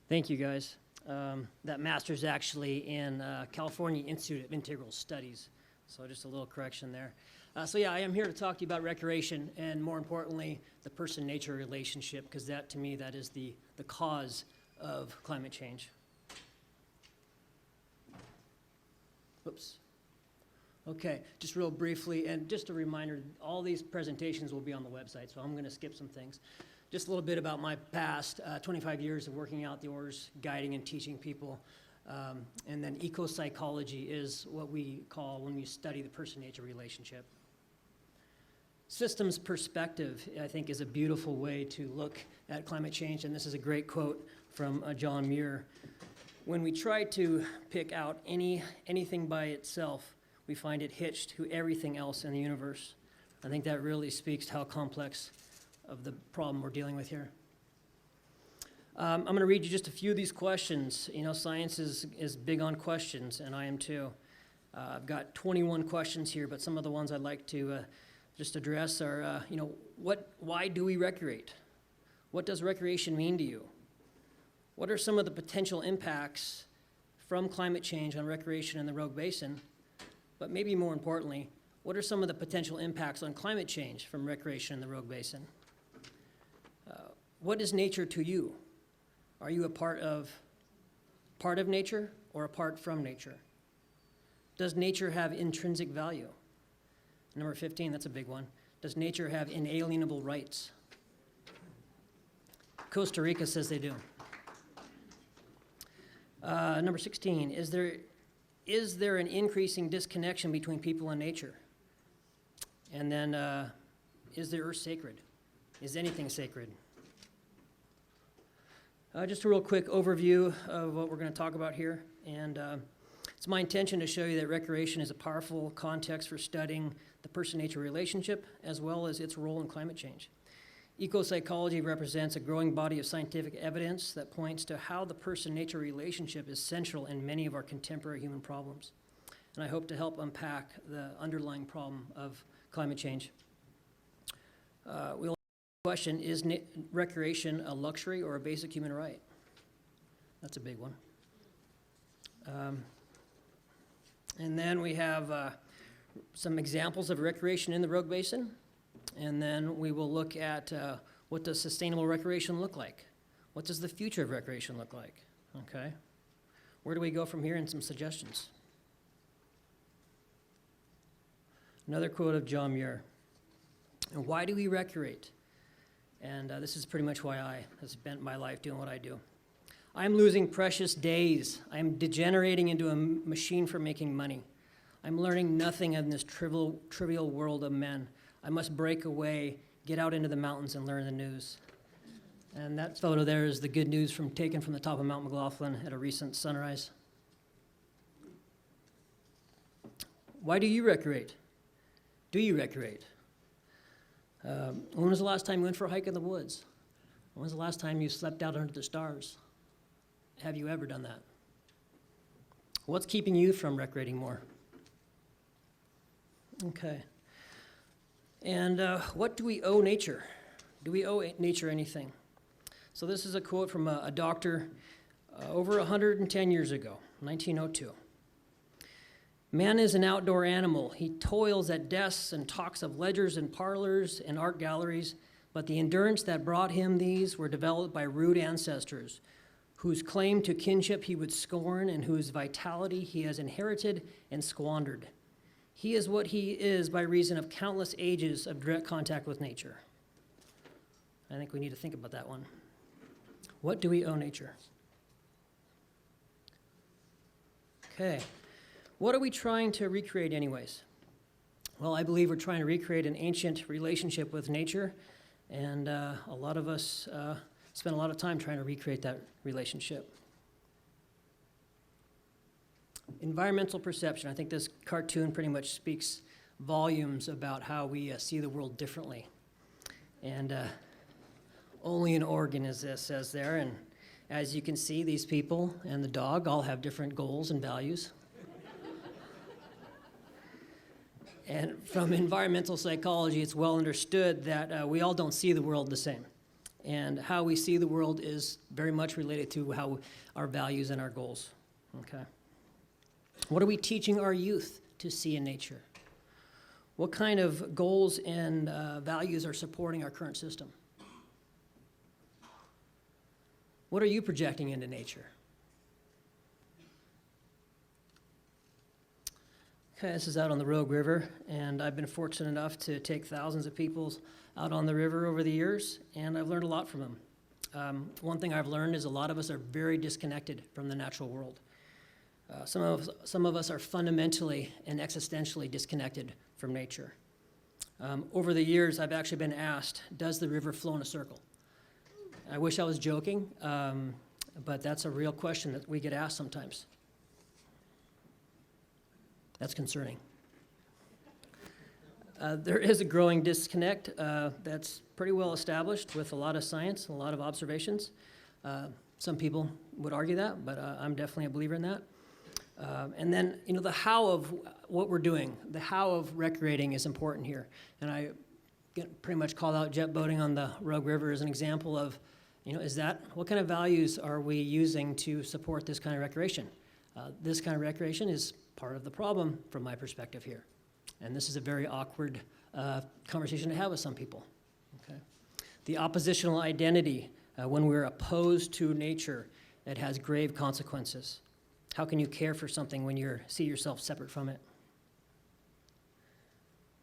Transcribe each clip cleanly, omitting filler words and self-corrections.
Thank you, guys. That master's actually in California Institute of Integral Studies, so just a little correction there. So yeah, I am here to talk to you about recreation, and more importantly, the person-nature relationship, because that, to me, that is the cause of climate change. Oops. Okay, just real briefly, and just a reminder, all these presentations will be on the website, so I'm going to skip some things. Just a little bit about my past, 25 years of working outdoors, guiding and teaching people. And then eco-psychology is what we call when we study the person-nature relationship. Systems perspective, I think, is a beautiful way to look at climate change, and this is a great quote from John Muir. When we try to pick out anything by itself, we find it hitched to everything else in the universe. I think that really speaks to how complex of the problem we're dealing with here. I'm going to read you just a few of these questions. You know, science is big on questions, and I am too. I've got 21 questions here, but some of the ones I'd like to just address are, why do we recreate? What does recreation mean to you? What are some of the potential impacts from climate change on recreation in the Rogue Basin? But maybe more importantly, what are some of the potential impacts on climate change from recreation in the Rogue Basin? What is nature to you? Are you a part of nature or apart from nature? Does nature have intrinsic value? Number 15, that's a big one. Does nature have inalienable rights? Costa Rica says they do. Number 16, is there an increasing disconnection between people and nature? And then, is the earth sacred? Is anything sacred? Just a real quick overview of what we're going to talk about here. And it's my intention to show you that recreation is a powerful context for studying the person-nature relationship, as well as its role in climate change. Eco-psychology represents a growing body of scientific evidence that points to how the person-nature relationship is central in many of our contemporary human problems. And I hope to help unpack the underlying problem of climate change. We'll ask the question, is recreation a luxury or a basic human right? That's a big one. And then we have some examples of recreation in the Rogue Basin. And then we will look at what does sustainable recreation look like? What does the future of recreation look like? Okay. Where do we go from here, and some suggestions? Another quote of John Muir. And why do we recreate? And this is pretty much why I have spent my life doing what I do. I'm losing precious days. I'm degenerating into a machine for making money. I'm learning nothing in this trivial world of men. I must break away, get out into the mountains, and learn the news. And that photo there is the good news taken from the top of Mount McLaughlin at a recent sunrise. Why do you recreate? Do you recreate? When was the last time you went for a hike in the woods? When was the last time you slept out under the stars? Have you ever done that? What's keeping you from recreating more? Okay. And what do we owe nature? Do we owe nature anything? So this is a quote from a doctor over 110 years ago, 1902. Man is an outdoor animal. He toils at desks and talks of ledgers and parlors and art galleries, but the endurance that brought him these were developed by rude ancestors, whose claim to kinship he would scorn and whose vitality he has inherited and squandered. He is what he is by reason of countless ages of direct contact with nature. I think we need to think about that one. What do we owe nature? Okay. What are we trying to recreate anyways? Well, I believe we're trying to recreate an ancient relationship with nature, and a lot of us spend a lot of time trying to recreate that relationship. Environmental perception. I think this cartoon pretty much speaks volumes about how we see the world differently. And only in Oregon, as it says there. And as you can see, these people and the dog all have different goals and values. And from environmental psychology, it's well understood that we all don't see the world the same. and how we see the world is very much related to how our values and our goals. Okay. What are we teaching our youth to see in nature? What kind of goals and values are supporting our current system? What are you projecting into nature? Okay, this is out on the Rogue River, and I've been fortunate enough to take thousands of people out on the river over the years, and I've learned a lot from them. One thing I've learned is a lot of us are very disconnected from the natural world. Some of us are fundamentally and existentially disconnected from nature. Over the years, I've actually been asked, does the river flow in a circle? I wish I was joking, but that's a real question that we get asked sometimes. That's concerning. There is a growing disconnect that's pretty well established with a lot of science, a lot of observations. Some people would argue that, but I'm definitely a believer in that. And then, the how of what we're doing, the how of recreating is important here. And I pretty much called out jet boating on the Rogue River as an example of, what kind of values are we using to support this kind of recreation? This kind of recreation is part of the problem from my perspective here. And this is a very awkward conversation to have with some people. Okay? The oppositional identity, when we're opposed to nature, that has grave consequences. How can you care for something when you see yourself separate from it?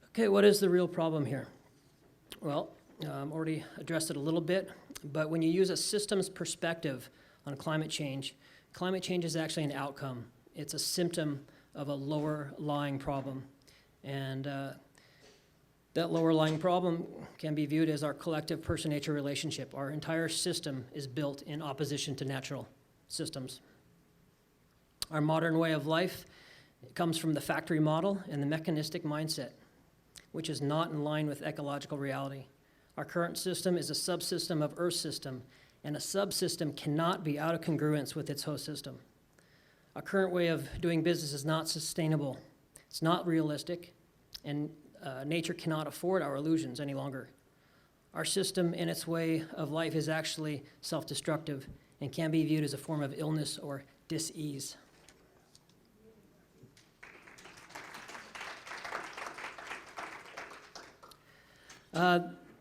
Okay, what is the real problem here? Well, already addressed it a little bit, but when you use a systems perspective on climate change is actually an outcome. It's a symptom of a lower lying problem. And that lower lying problem can be viewed as our collective person-nature relationship. Our entire system is built in opposition to natural systems. Our modern way of life comes from the factory model and the mechanistic mindset, which is not in line with ecological reality. Our current system is a subsystem of Earth's system, and a subsystem cannot be out of congruence with its host system. Our current way of doing business is not sustainable. It's not realistic, and nature cannot afford our illusions any longer. Our system and its way of life is actually self-destructive and can be viewed as a form of illness or dis-ease.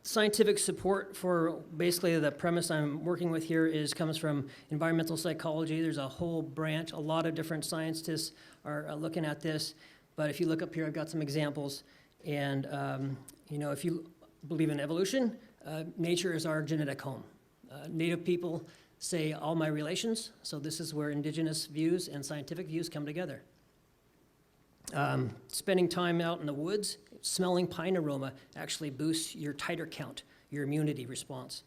Scientific support for basically the premise I'm working with here comes from environmental psychology. There's a whole branch. A lot of different scientists are looking at this. But if you look up here, I've got some examples. And, if you believe in evolution, nature is our genetic home. Native people say all my relations. So this is where indigenous views and scientific views come together. Spending time out in the woods, smelling pine aroma actually boosts your titer count, your immunity response.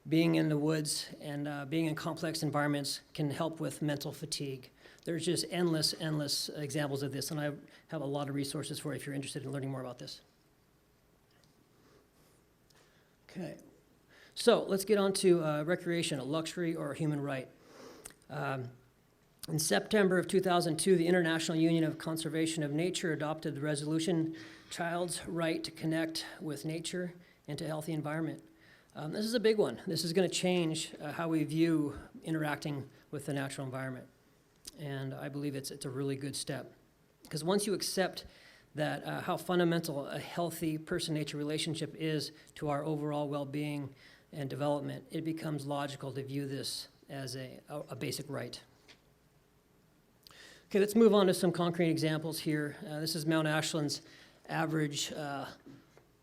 Being in the woods and being in complex environments can help with mental fatigue. There's just endless examples of this, and I have a lot of resources for you if you're interested in learning more about this. Okay, so let's get on to recreation, a luxury or a human right. In September of 2002, the International Union of Conservation of Nature adopted the resolution, Child's Right to Connect with Nature and to a Healthy Environment. This is a big one. This is going to change how we view interacting with the natural environment. And I believe it's a really good step. Because once you accept that how fundamental a healthy person-nature relationship is to our overall well-being and development, it becomes logical to view this as a basic right. Okay, let's move on to some concrete examples here. This is Mount Ashland's average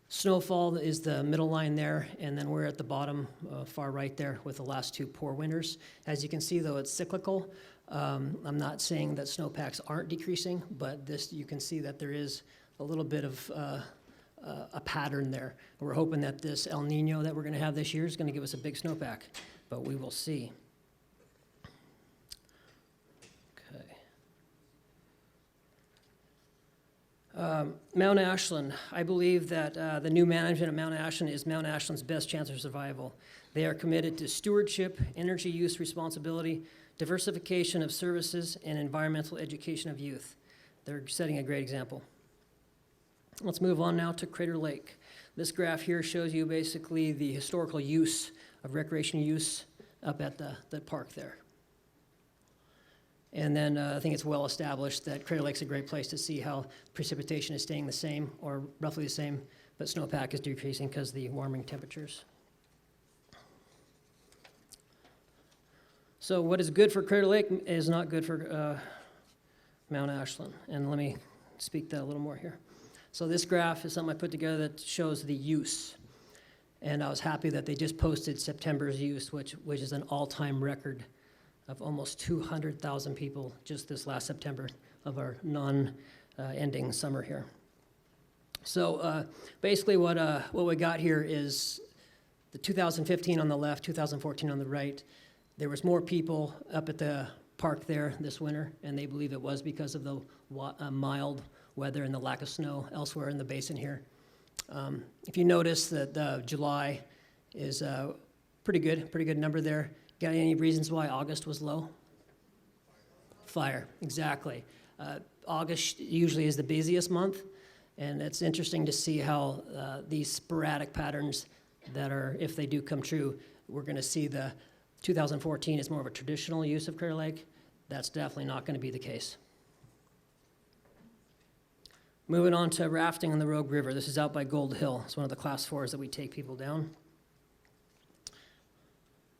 snowfall is the middle line there, and then we're at the bottom, far right there, with the last two poor winters. As you can see, though, it's cyclical. I'm not saying that snowpacks aren't decreasing, but you can see that there is a little bit of a pattern there. We're hoping that this El Nino that we're going to have this year is going to give us a big snowpack, but we will see. Mount Ashland, I believe that the new management at Mount Ashland is Mount Ashland's best chance of survival. They are committed to stewardship, energy use responsibility, diversification of services, and environmental education of youth. They're setting a great example. Let's move on now to Crater Lake. This graph here shows you basically the historical use of recreational use up at the park there. And then I think it's well established that Crater Lake's a great place to see how precipitation is staying the same or roughly the same, but snowpack is decreasing because of the warming temperatures. So what is good for Crater Lake is not good for Mount Ashland. And let me speak that a little more here. So this graph is something I put together that shows the use. And I was happy that they just posted September's use, which is an all-time record of almost 200,000 people just this last September of our non-ending summer here. So basically what we got here is the 2015 on the left, 2014 on the right. There was more people up at the park there this winter, and they believe it was because of the mild weather and the lack of snow elsewhere in the basin here. If you notice that July is a pretty good number there. Got any reasons why August was low? Fire, exactly. August usually is the busiest month, and it's interesting to see how these sporadic patterns that are, if they do come true, we're going to see the 2014 is more of a traditional use of Crater Lake. That's definitely not going to be the case. Moving on to rafting on the Rogue River. This is out by Gold Hill. It's one of the class 4s that we take people down.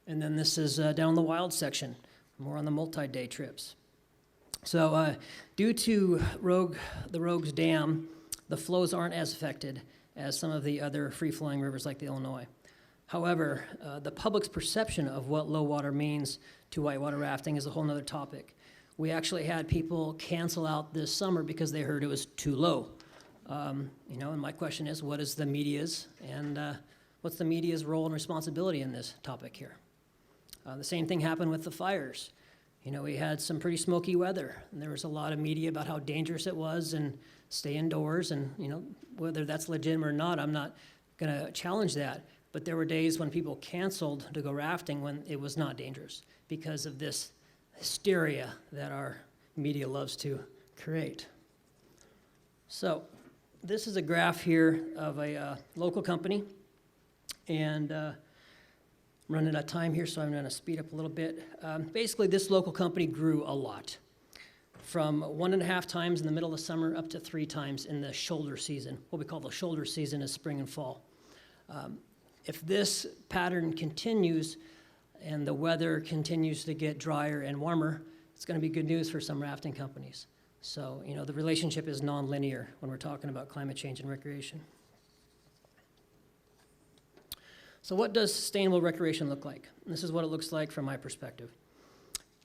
And then this is down the wild section, more on the multi-day trips. So due to the Rogue's Dam, the flows aren't as affected as some of the other free-flowing rivers like the Illinois. However, the public's perception of what low water means to whitewater rafting is a whole other topic. We actually had people cancel out this summer because they heard it was too low. And my question is, what is the media's, and what's the media's role and responsibility in this topic here? The same thing happened with the fires. We had some pretty smoky weather, and there was a lot of media about how dangerous it was and stay indoors, and whether that's legitimate or not, I'm not going to challenge that. But there were days when people canceled to go rafting when it was not dangerous because of this hysteria that our media loves to create. So this is a graph here of a local company, and I'm running out of time here, so I'm going to speed up a little bit. Basically, this local company grew a lot, from 1.5 times in the middle of the summer up to 3 times in the shoulder season. What we call the shoulder season is spring and fall. If this pattern continues and the weather continues to get drier and warmer, it's going to be good news for some rafting companies. So, the relationship is nonlinear when we're talking about climate change and recreation. So what does sustainable recreation look like? And this is what it looks like from my perspective.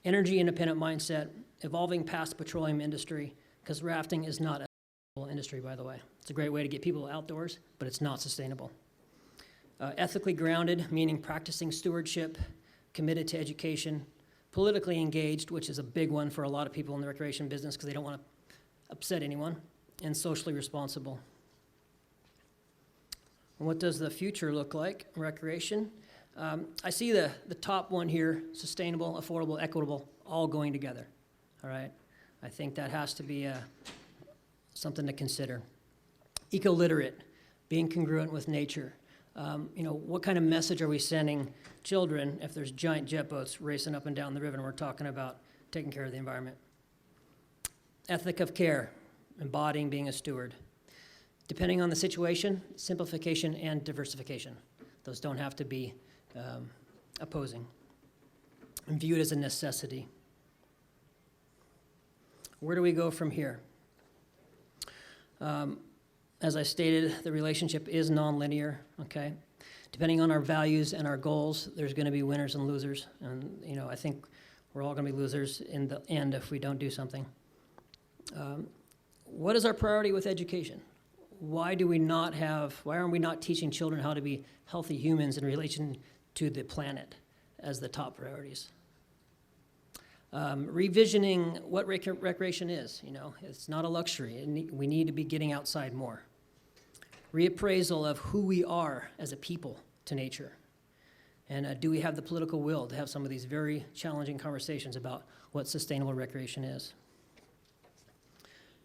Energy independent mindset, evolving past the petroleum industry, because rafting is not a sustainable industry, by the way. It's a great way to get people outdoors, but it's not sustainable. Ethically grounded, meaning practicing stewardship, committed to education, politically engaged, which is a big one for a lot of people in the recreation business because they don't want to upset anyone, and socially responsible. And what does the future look like in recreation? I see the top one here, sustainable, affordable, equitable, all going together, all right? I think that has to be something to consider. Ecoliterate, being congruent with nature. What kind of message are we sending children if there's giant jet boats racing up and down the river and we're talking about taking care of the environment? Ethic of care, embodying being a steward. Depending on the situation, simplification and diversification. Those don't have to be opposing. And viewed as a necessity. Where do we go from here? As I stated, the relationship is nonlinear, okay? Depending on our values and our goals, there's going to be winners and losers. And, I think we're all going to be losers in the end if we don't do something. What is our priority with education? Why aren't we not teaching children how to be healthy humans in relation to the planet as the top priorities? Revisioning what recreation is, it's not a luxury. We need to be getting outside more. Reappraisal of who we are as a people to nature. And do we have the political will to have some of these very challenging conversations about what sustainable recreation is?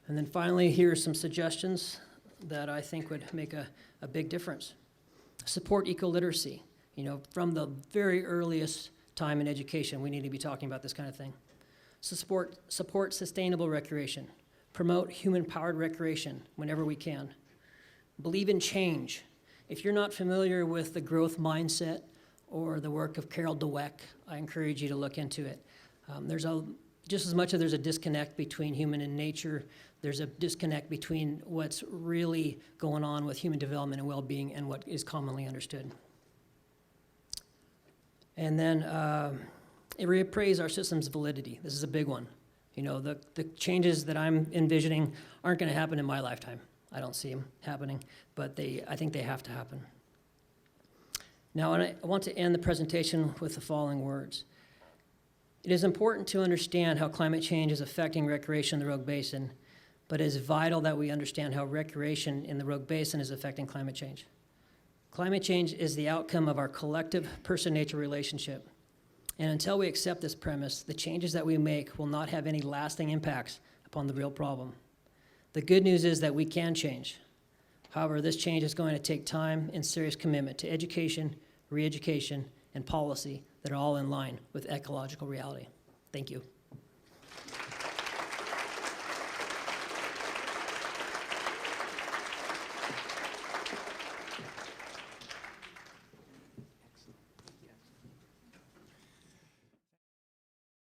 And then finally, here are some suggestions that I think would make a big difference. Support ecoliteracy. From the very earliest time in education, we need to be talking about this kind of thing. Support sustainable recreation. Promote human-powered recreation whenever we can. Believe in change. If you're not familiar with the growth mindset or the work of Carol Dweck, I encourage you to look into it. Just as much as there's a disconnect between human and nature, there's a disconnect between what's really going on with human development and well-being and what is commonly understood. And then reappraise our system's validity. This is a big one. The changes that I'm envisioning aren't going to happen in my lifetime. I don't see them happening, but I think they have to happen. Now, I want to end the presentation with the following words. It is important to understand how climate change is affecting recreation in the Rogue Basin, but it is vital that we understand how recreation in the Rogue Basin is affecting climate change. Climate change is the outcome of our collective person-nature relationship. And until we accept this premise, the changes that we make will not have any lasting impacts upon the real problem. The good news is that we can change. However, this change is going to take time and serious commitment to education, re-education, and policy that are all in line with ecological reality. Thank you.